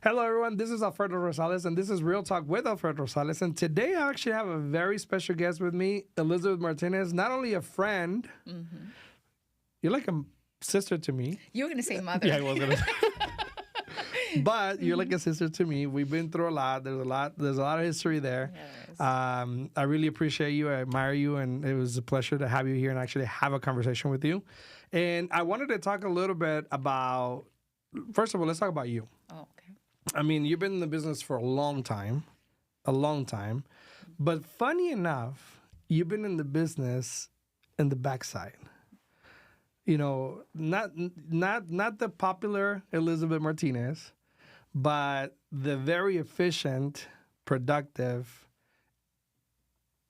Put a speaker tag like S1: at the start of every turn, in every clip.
S1: Hello, everyone. This is Alfredo Rosales, and this is Real Talk with Alfredo Rosales. And today I actually have a very special guest with me, Elizabeth Martinez. Not only a friend, you're like a sister to me.
S2: You were going to say mother.
S1: Yeah, I was going to. But you're like a sister to me. We've been through a lot. There's a lot of history there.
S2: Yes.
S1: I really appreciate you. I admire you, and it was a pleasure to have you here and actually have a conversation with you. And I wanted to talk a little bit about. First of all, let's talk about you.
S2: Oh, okay.
S1: I mean, you've been in the business for a long time. But funny enough, you've been in the business in the backside. You know, not the popular Elizabeth Martinez, but the very efficient, productive,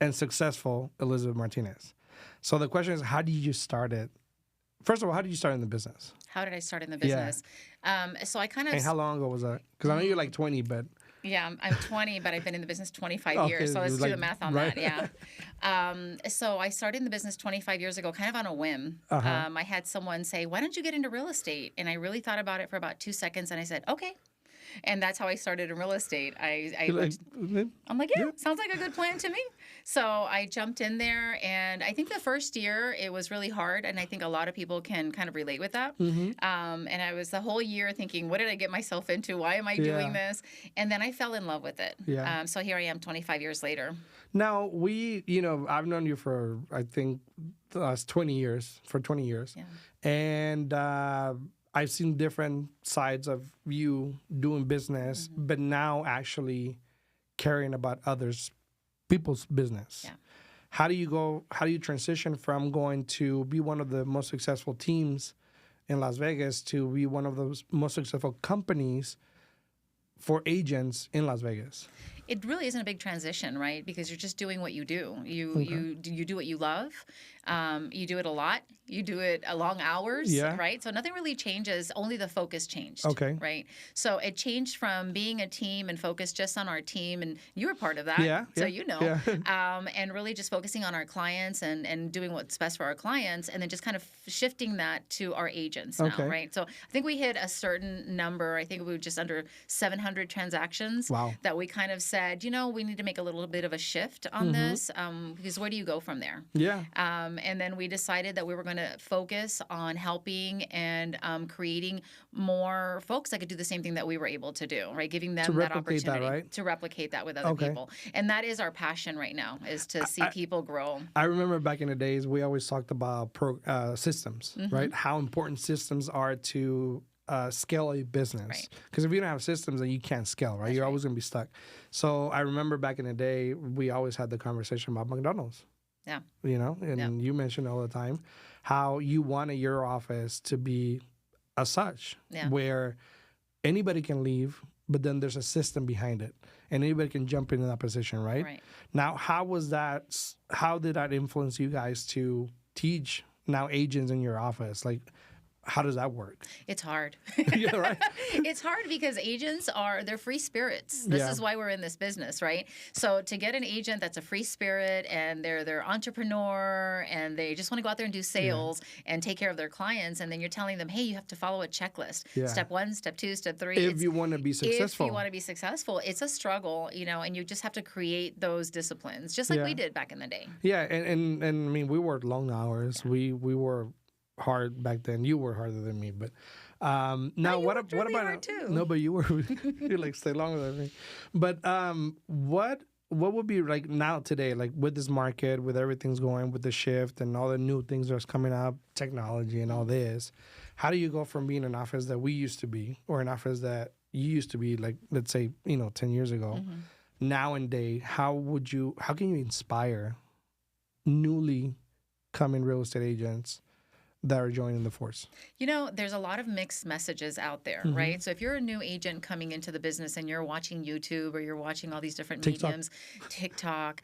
S1: and successful Elizabeth Martinez. So the question is, how did you start it? First of all, how did you start in the business?
S2: How did I start in the business? So I kind of...
S1: And how long ago was that? Because I know you're like 20, but...
S2: Yeah, I'm 20, but I've been in the business 25 years. So let's do the math on that. Yeah. So I started in the business 25 years ago, kind of on a whim. I had someone say, why don't you get into real estate? And I really thought about it for about 2 seconds, and I said, okay. And that's how I started in real estate. I'm like, yeah, sounds like a good plan to me. So I jumped in there, and I think the first year it was really hard, and I think a lot of people can kind of relate with that. And I was the whole year thinking, what did I get myself into? Why am I doing this? And then I fell in love with it. So here I am 25 years later.
S1: Now, I've known you for, I think, the last 20 years. Yeah. And I've seen different sides of you doing business, but now actually caring about people's business.
S2: Yeah.
S1: How do you transition from going to be one of the most successful teams in Las Vegas to be one of the most successful companies for agents in Las Vegas?
S2: It really isn't a big transition, right? Because you're just doing what you do. You do what you love. You do it a lot. You do it long hours, right? So nothing really changes. Only the focus changed, right? So it changed from being a team and focused just on our team, and you were part of that, so you know. And really just focusing on our clients and doing what's best for our clients, and then just kind of shifting that to our agents now, right? So I think we hit a certain number. I think we were just under 700 transactions that we kind of said, we need to make a little bit of a shift on this, because where do you go from there? And then we decided that we were going to focus on helping and creating more folks that could do the same thing that we were able to do, right? Giving them that opportunity to replicate that with other people. And that is our passion right now, is to see people grow. I
S1: remember back in the days, we always talked about systems, right? How important systems are to scale a business. Because if you don't have systems, then you can't scale, right? You're always going to be stuck. So I remember back in the day, we always had the conversation about McDonald's.
S2: Yeah.
S1: You mentioned all the time how you wanted your office to be as such, where anybody can leave, but then there's a system behind it, and anybody can jump into that position, right? Now, how did that influence you guys to teach now agents in your office? Like, how does that work?
S2: It's hard.
S1: Yeah, right.
S2: It's hard because agents they're free spirits. This is why we're in this business, right? So to get an agent that's a free spirit and they're entrepreneur and they just want to go out there and do sales and take care of their clients, and then you're telling them, hey, you have to follow a checklist. Step 1, step 2, step 3.
S1: If you want to be successful.
S2: If you want to be successful, it's a struggle, and you just have to create those disciplines, just like we did back in the day.
S1: Yeah, and I mean, we worked long hours. We were hard back then. You were harder than me, but now what about
S2: hard too.
S1: No, but you like stay longer than me. But what would be like now today, like with this market, with everything's going, with the shift and all the new things that's coming up, technology and all this, how do you go from being an office that we used to be, or an office that you used to be, like, let's say 10 years ago, nowadays, how can you inspire newly coming real estate agents that are joining the force?
S2: There's a lot of mixed messages out there, right? So if you're a new agent coming into the business and you're watching YouTube or you're watching all these different mediums, TikTok,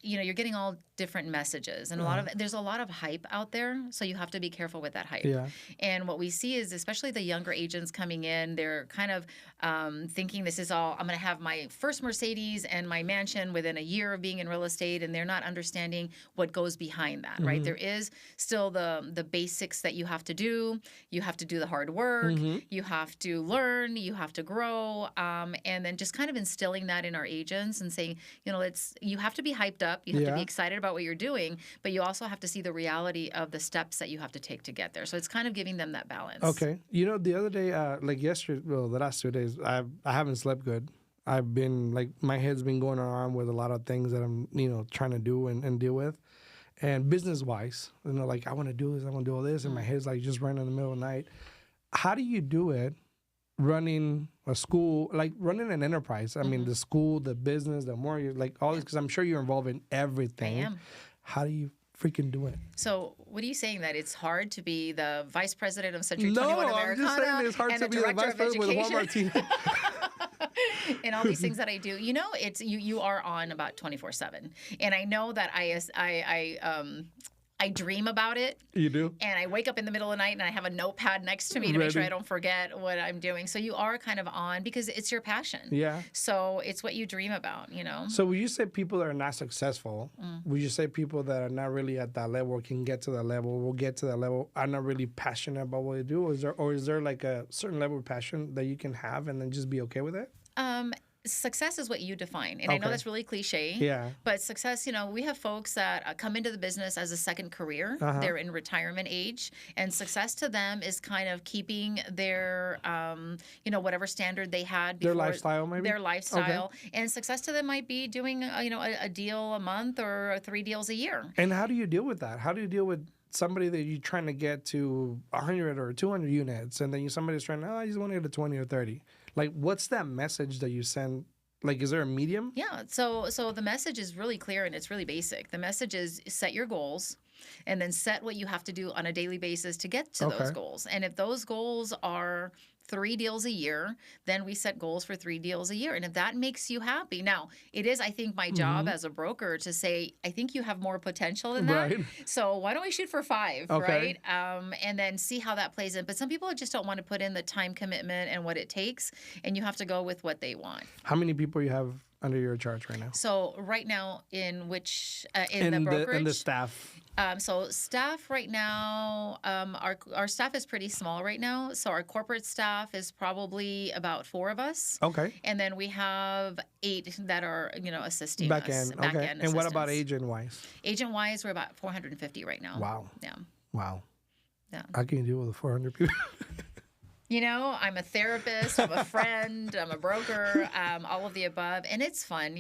S2: you're getting all different messages, and there's a lot of hype out there, so you have to be careful with that hype. And what we see is, especially the younger agents coming in, they're kind of thinking this is all, I'm going to have my first Mercedes and my mansion within a year of being in real estate, and they're not understanding what goes behind that, right? There is still the the basics that you have to do. You have to do the hard work. You have to learn. You have to grow. And then just kind of instilling that in our agents and saying, you have to be hyped up. You have to be excited about what you're doing, but you also have to see the reality of the steps that you have to take to get there. So it's kind of giving them that balance.
S1: Okay. The other day, like yesterday, well, the last 2 days, I haven't slept good. I've been like, my head's been going around with a lot of things that I'm, trying to do and deal with. And business wise, like I want to do this, I want to do all this. And my head's like just running in the middle of the night. How do you do it running a school, like running an enterprise? I mean, the school, the business, the mortgage, like all this, because I'm sure you're involved in everything.
S2: I am.
S1: How do you freaking do it?
S2: So what are you saying, that it's hard to be the vice president of Century 21 Americana?
S1: No, I'm just saying it's hard to be the vice president with Walmart Martinez.
S2: And all these things that I do, it's you are on about 24/7, and I know that I dream about it.
S1: You do?
S2: And I wake up in the middle of the night and I have a notepad next to me to make sure I don't forget what I'm doing. So you are kind of on because it's your passion.
S1: Yeah.
S2: So it's what you dream about,
S1: So would you say people that are not successful, would you say people that are not really at that level or can get to that level, will get to that level, are not really passionate about what they do? Or is there like a certain level of passion that you can have and then just be okay with it?
S2: Success is what you define. And I know that's really cliche.
S1: Yeah.
S2: But success, we have folks that come into the business as a second career. They're in retirement age. And success to them is kind of keeping their, whatever standard they had before.
S1: Their lifestyle, maybe?
S2: Their lifestyle. Okay. And success to them might be doing, a deal a month or 3 deals a year.
S1: And how do you deal with that? How do you deal with somebody that you're trying to get to 100 or 200 units, and then somebody's trying to, I just want to get to 20 or 30. Like, what's that message that you send? Like, is there a medium?
S2: Yeah. So the message is really clear and it's really basic. The message is set your goals and then set what you have to do on a daily basis to get to those goals. And if those goals are 3 deals a year, then we set goals for 3 deals a year. And if that makes you happy. Now, it is, I think, my job as a broker to say, I think you have more potential than that. Right. So why don't we shoot for 5, right? And then see how that plays in. But some people just don't want to put in the time commitment and what it takes. And you have to go with what they want.
S1: How many people you have under your charge right now?
S2: So right now, in the brokerage,
S1: and the staff.
S2: So staff right now, our staff is pretty small right now. So our corporate staff is probably about 4 of us. Okay. And then we have 8 that are, assisting
S1: back
S2: us.
S1: Back end. And what about agent-wise?
S2: Agent-wise, we're about 450 right now.
S1: Wow.
S2: Yeah.
S1: Wow.
S2: Yeah.
S1: How can you deal with 400 people?
S2: I'm a therapist, I'm a friend, I'm a broker, all of the above. And it's fun.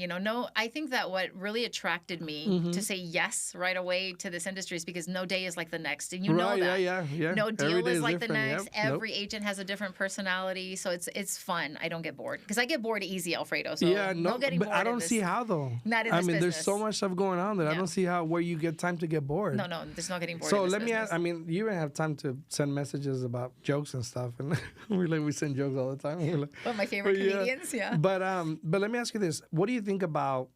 S2: I think that what really attracted me to say yes right away to this industry is because no day is like the next. And know that.
S1: Yeah.
S2: No deal is like the next. Yep. Every agent has a different personality. So it's fun. I don't get bored. Because I get bored easy, Alfredo. So no getting bored.
S1: But I don't see how, though.
S2: Not in this business.
S1: There's so much stuff going on that I don't see where you get time to get bored.
S2: No, there's no getting bored.
S1: So let me ask, you even have time to send messages about jokes and stuff. And we send jokes all the time.
S2: One of my favorite comedians, yeah.
S1: But let me ask you this: what do you think about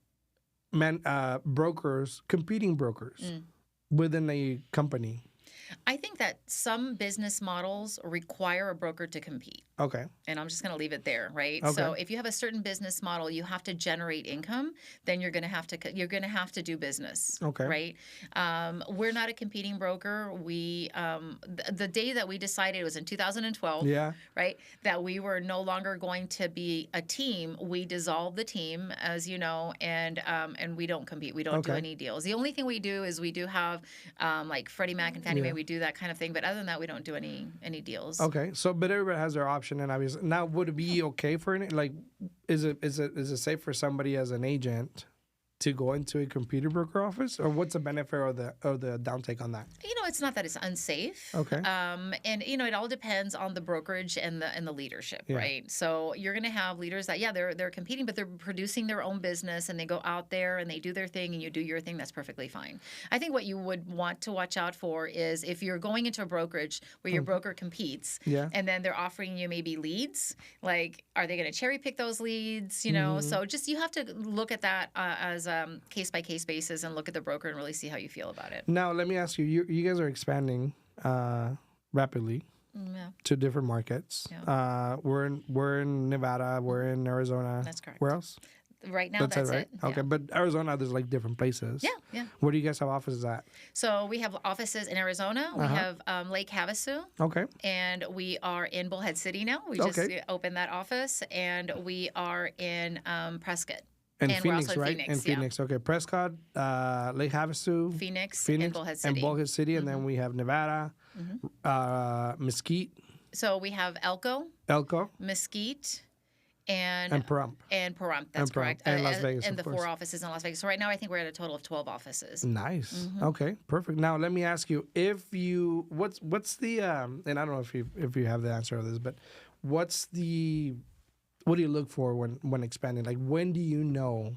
S1: brokers, competing brokers within a company?
S2: I think that some business models require a broker to compete.
S1: Okay.
S2: And I'm just going to leave it there, right?
S1: Okay.
S2: So if you have a certain business model, you have to generate income, then you're going to have to do business.
S1: Okay.
S2: Right? We're not a competing broker. We the day that we decided, it was in 2012.
S1: Yeah.
S2: Right? That we were no longer going to be a team. We dissolved the team, as you know, and we don't compete. We don't do any deals. The only thing we do is we do have like Freddie Mac and Fannie Mae. We do that kind of thing, but other than that, we don't do any deals.
S1: Okay. So, but everybody has their option. And obviously, now would it be okay for it? Like, is it safe for somebody as an agent to go into a computer broker office, or what's the benefit or the downtake on that?
S2: It's not that it's unsafe.
S1: Okay.
S2: And it all depends on the brokerage and the leadership, right? So you're going to have leaders that they're competing, but they're producing their own business and they go out there and they do their thing and you do your thing. That's perfectly fine. I think what you would want to watch out for is if you're going into a brokerage where your broker competes, and then they're offering you maybe leads, like are they going to cherry pick those leads? So just you have to look at that as case-by-case basis and look at the broker and really see how you feel about it.
S1: Now, let me ask you, you guys are expanding rapidly to different markets. Yeah. We're in Nevada, we're in Arizona.
S2: That's correct.
S1: Where else?
S2: Right now, that's
S1: right?
S2: it.
S1: Okay,
S2: Yeah.
S1: but Arizona, there's like different places.
S2: Yeah.
S1: Where do you guys have offices at?
S2: So we have offices in Arizona. We have Lake Havasu.
S1: Okay.
S2: And we are in Bullhead City now. We just opened that office. And we are in Prescott.
S1: And
S2: Phoenix,
S1: we're
S2: also in
S1: right?
S2: Phoenix,
S1: In Phoenix, okay. Prescott,
S2: Lake Havasu,
S1: Phoenix,
S2: and Bullhead City.
S1: And Bullhead City, and then we have Nevada, Mesquite.
S2: So we have Elko, Mesquite, and
S1: Pahrump.
S2: That's correct.
S1: And Las Vegas,
S2: and
S1: of
S2: the
S1: course.
S2: 4 offices in Las Vegas. So right now, I think we're at a total of 12 offices.
S1: Nice. Okay, perfect. Now let me ask you: what's the and I don't know if you have the answer to this, but what do you look for when expanding? Like, when do you know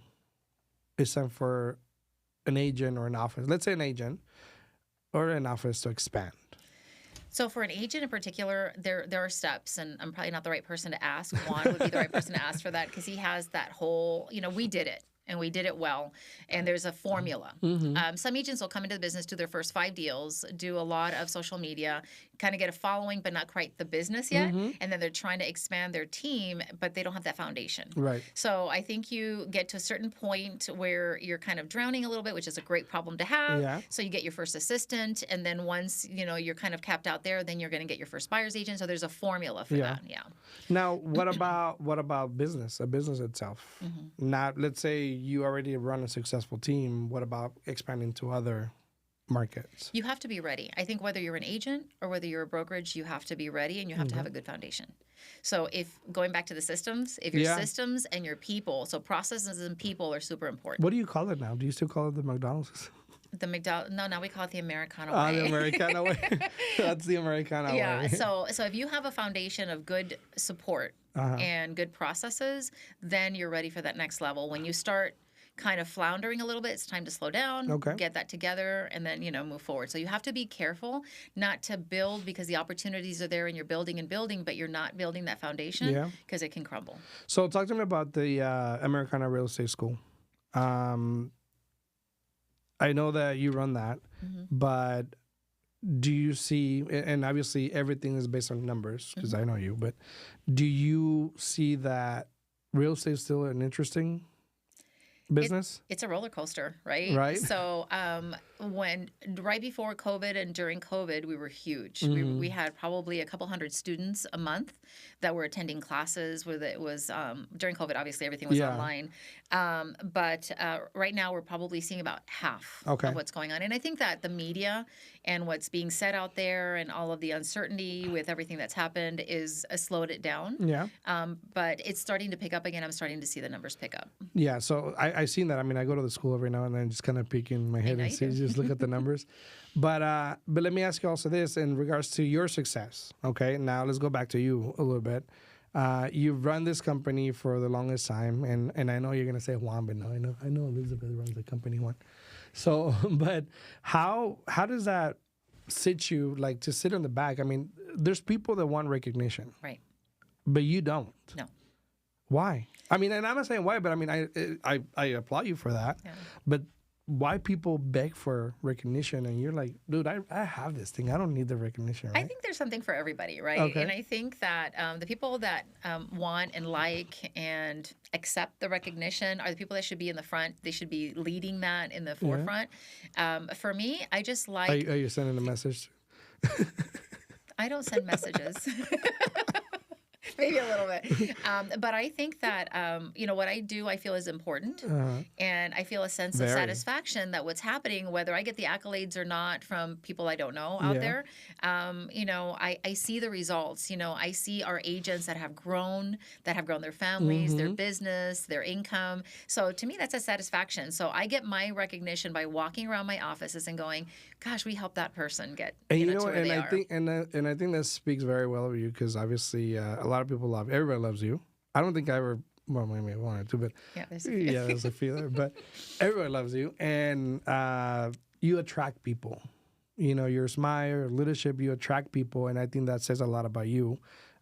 S1: it's time for an agent or an office? Let's say an agent or an office to expand.
S2: So for an agent in particular, there are steps, and I'm probably not the right person to ask. Juan would be the right person to ask for that because he has that whole, we did it. And we did it well. And there's a formula. Some agents will come into the business, do their first 5 deals, do a lot of social media, kind of get a following, but not quite the business yet. And then they're trying to expand their team, but they don't have that foundation.
S1: Right.
S2: So I think you get to a certain point where you're kind of drowning a little bit, which is a great problem to have.
S1: Yeah.
S2: So you get your first assistant, and then once you're kind of capped out there, then you're going to get your first buyer's agent. So there's a formula for that. Yeah.
S1: Now, what about business? A business itself. Not, let's say you already run a successful team. What about expanding to other markets?
S2: You have to be ready. I think whether you're an agent or whether you're a brokerage, you have to be ready and you have to have a good foundation. So if going back to the systems, if your systems and your people, so processes and people are super important.
S1: What do you call it now? Do you still call it the McDonald's?
S2: No, now we call it the Americano way.
S1: The Americano way. That's the Americano way.
S2: Yeah. So if you have a foundation of good support and good processes, then you're ready for that next level. When you start kind of floundering a little bit, it's time to slow down, get that together, and then, move forward. So you have to be careful not to build because the opportunities are there and you're building and building, but you're not building that foundation because it can crumble.
S1: So talk to me about the Americana Real Estate School. I know that you run that, but do you see, and obviously everything is based on numbers because I know you, but do you see that real estate is still an interesting business?
S2: It's a roller coaster, right?
S1: Right.
S2: So right before COVID and during COVID, we were huge. We had probably a couple hundred students a month that were attending classes. Where it was during COVID, obviously everything was online. But right now we're probably seeing about half of what's going on. And I think that the media and what's being said out there and all of the uncertainty with everything that's happened is slowed it down.
S1: Yeah.
S2: But it's starting to pick up again. I'm starting to see the numbers pick up.
S1: Yeah. So I seen that. I mean, I go to the school every now and then, just kind of peeking my head and just look at the numbers. But let me ask you also this in regards to your success. Okay. Now let's go back to you a little bit. You've run this company for the longest time, and I know you're gonna say Juan, but no, I know Elizabeth runs the company, Juan. So, but how does that sit you like to sit in the back? I mean, there's people that want recognition,
S2: right?
S1: But you don't.
S2: No.
S1: Why? I mean, and I'm not saying why, but I mean, I applaud you for that. Yeah. But why people beg for recognition and you're like, dude, I have this thing. I don't need the recognition, right?
S2: I think there's something for everybody, right?
S1: Okay.
S2: And I think that the people that want and like and accept the recognition are the people that should be in the front. They should be leading that in the forefront. For me, I just like...
S1: Are you sending a message?
S2: I don't send messages. Maybe a little bit. But I think that, what I do, I feel is important. And I feel a sense of satisfaction that what's happening, whether I get the accolades or not from people I don't know out there, I see the results. I see our agents that have grown their families, their business, their income. So to me, that's a satisfaction. So I get my recognition by walking around my offices and going, gosh, we helped that person get to where they are.
S1: I think that speaks very well of you because obviously a lot of people everybody loves you. I don't think I ever, well, maybe one or two, but there's a few there, but everybody loves you, and you attract people. Your smile, your leadership, you attract people, and I think that says a lot about you.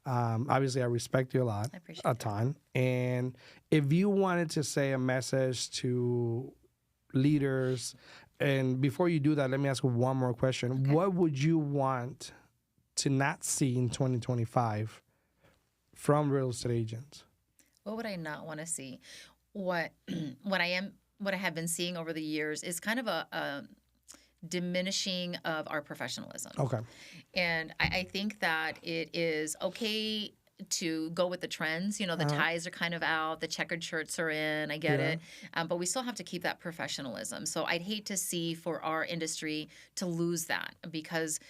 S1: Obviously, I respect you a lot, a ton, and if you wanted to say a message to leaders, and before you do that, let me ask you one more question. Okay. What would you want to not see in 2025 from real estate agents?
S2: What would I not want to see? what what I have been seeing over the years is kind of a diminishing of our professionalism.
S1: Okay.
S2: And I think that it is okay to go with the trends. You know, the ties are kind of out, the checkered shirts are in. I get it. But we still have to keep that professionalism. So I'd hate to see for our industry to lose that because,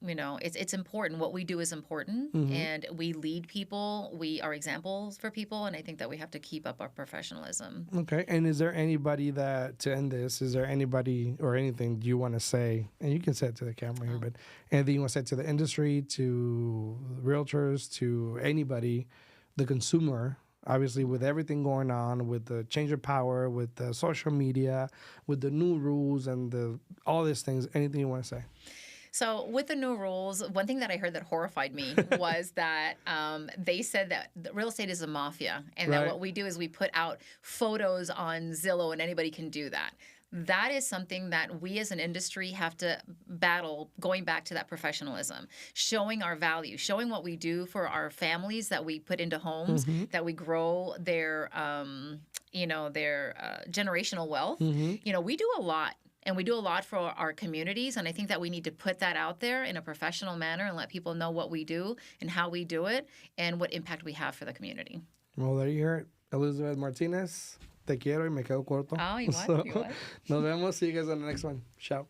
S2: you know, it's important. What we do is important, and we lead people. We are examples for people, and I think that we have to keep up our professionalism.
S1: Okay. And is there anybody that, to end this, is there anybody or anything you want to say, and you can say it to the camera here, but anything you want to say to the industry, to realtors, to anybody, the consumer, obviously with everything going on, with the change of power, with the social media, with the new rules and all these things, anything you want to say?
S2: So with the new rules, one thing that I heard that horrified me was that they said that real estate is a mafia, and that what we do is we put out photos on Zillow, and anybody can do that. That is something that we as an industry have to battle, going back to that professionalism, showing our value, showing what we do for our families that we put into homes, that we grow their, you know, their generational wealth. You know, we do a lot. And we do a lot for our communities, and I think that we need to put that out there in a professional manner and let people know what we do and how we do it and what impact we have for the community.
S1: Well, there you hear it. Elizabeth Martinez, te quiero y me quedo corto.
S2: Oh, igual, igual.
S1: Nos vemos. See you guys on the next one. Ciao.